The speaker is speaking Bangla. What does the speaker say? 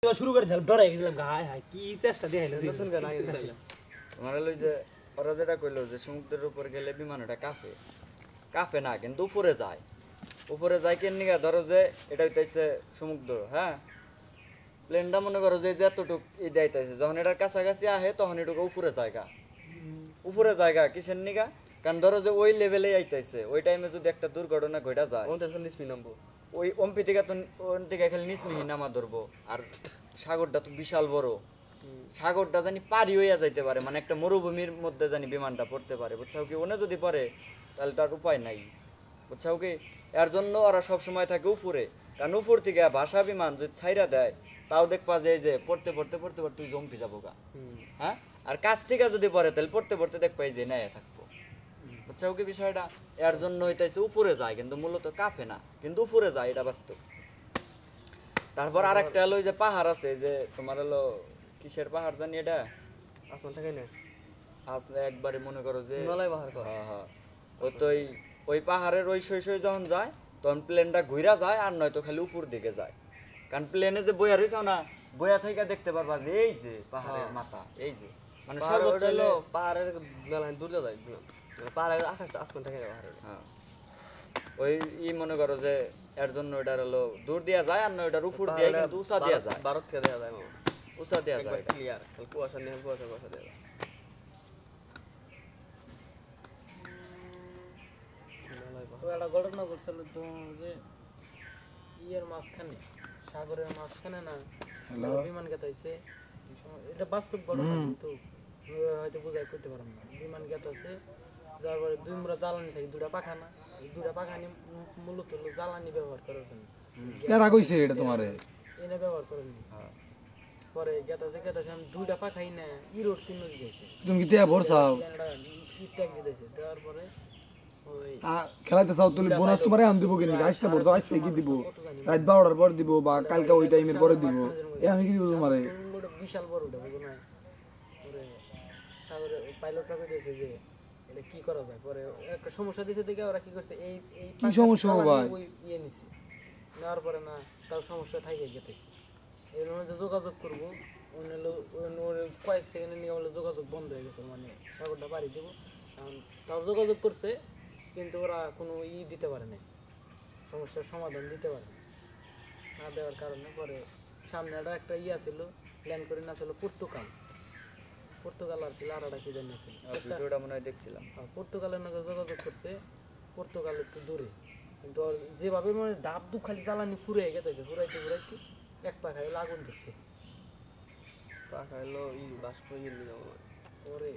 শুরু করেছিলাম ডরাই গেছিলাম হায় হায় কি চেষ্টা দেখাইলো নতুন গান আগে দিলাম তোমার লই যে ওরা যেটা কইলো যে সমুদ্রের উপর গেলে বিমানটা কাঁপে কাঁপে না কিন্তু উপরে যায় কেন নিগা ধরো যে এটা হইতাছে সমুদ্র হ্যাঁ প্লেনটা মনে করো যে এতটুক ই দেখাইতেছে যখন এটার কাছাকাছি আহে তখন এটুকু উপরে জায়গা কিসের নিগা কারণ ধরো যে ওই লেভেলে আইতেছে ওই টাইমে যদি একটা দুর্ঘটনা ঘটা যায় ওই অম্পি থেকে তো ওন থেকে খালি নিসমিহি নামা ধরবো আর সাগরটা তো বিশাল বড় সাগরটা জানি পারি হইয়া যাইতে পারে মানে একটা মরুভূমির মধ্যে জানি বিমানটা পড়তে পারে বুঝছাও কি ওনে যদি পড়ে তাহলে তার উপায় নাই বুঝছাও কি এর জন্য ওরা সব সময় থাকে উপরে কারণ উপর থেকে ভাষা বিমান যদি ছাইরা দেয় তাও দেখবা যে পড়তে তুই জম্পি যাবো গা হ্যাঁ আর কাছ থেকে যদি পড়ে তাহলে পড়তে দেখবা যে নাই থাকবো বুঝছাও কি বিষয়টা এর জন্য হইতাছে উপরে যায় কিন্তু মূলত কাঁপে না কিন্তু উপরে যায় এটা বাস্তব তারপর আরেকটা হলো যে পাহাড় আছে যে তোমার হলো কিসের পাহাড় জানি এটা আসমান থাকে না আসলে একবারে মনে করো যে হিমালয় পাহাড় কর হ্যাঁ ওই পাহাড়ের ওই সই যখন যায় তখন প্লেনটা ঘুরা যায় আর নয়তো খালি উপর দিকে যায় কারণ প্লেনে যে বইয়া রয়েছে না বইয়া থেকে দেখতে পারবা যে এই যে পাহাড়ের মাথা এই যে মানে সর্বোচ্চ হলো পাহাড়ের মেলায় দূর যায় পাহাড়ের আকাশটা আসমান থাকে পাহাড়ের হ্যাঁ ওই মনে করো যে এর জন্য ওটার হলো দূর দিয়া যায় আর নয় ওটার উপর দিয়ে কিন্তু উঁচা দিয়া যায় ভারত থেকে দেওয়া যায় উঁচা দিয়া যায় ক্লিয়ার কুয়াশা নিয়ে কুয়াশা দেওয়া যায় একটা ঘটনা করছিল তো যে ইয়ের মাঝখানে সাগরের মাঝখানে না বিমান গেতাইছে এটা বাস্তব ঘটনা কিন্তু হয়তো বোঝাই করতে পারলাম না বিমান গেতাছে যার পরে দুই মুরা জ্বালানি থাকে দুটা পাখা না দুটা পাখা নিয়ে মূলত হলো জ্বালানি ব্যবহার করার জন্য কেরা কইছে এটা তোমারে এনে ব্যবহার করেন পরে গেতাছে আমি দুইটা পাখাই না ইরোড চিহ্ন দিয়েছে তুমি কি টিয়া ভরছাও ট্যাগ দিয়েছে দেওয়ার পরে খেলাইতে চাও তুই বোনাস তোমারে আন দিব কিনি আজকে ভরছাও আজকে কি দিব রাত 12টার পর দিব বা কালকে ওই টাইমের পরে দিব এ আমি কি দিব তোমারে বিশাল বড় ওটা বুঝো না পরে সাগরে পাইলটটা কইতেছে যে এটা কি করা যায় পরে একটা সমস্যা দিতে দেখে ওরা কি করছে এই কি সমস্যা ভাই ওই ইয়ে নিছে নেওয়ার পরে না তার সমস্যা থাকে গেতেছে এর মধ্যে যোগাযোগ করবো কয়েক সেকেন্ডে নিয়ে বলে যোগাযোগ বন্ধ হয়ে গেছে মানে সাগরটা বাড়ি দেবো তাও যোগাযোগ করছে কিন্তু ওরা কোনো দিতে পারে না সমস্যার সমাধান দিতে পারে না দেওয়ার কারণে পরে সামনে একটা ছিল প্ল্যান করে না ছিল পর্তুগাল আর ছিল আর একটা কি জানি ছিল ভিডিওটা মনে হয় দেখছিলাম পর্তুগালের নাকি যোগাযোগ করছে পর্তুগাল একটু দূরে কিন্তু যেভাবে মানে ডাব দু খালি জ্বালানি ফুরে গেছে ফুরাইতে এক পাখায় আগুন ধরছে পাখা হলো বাষ্প ইয়ে ওরে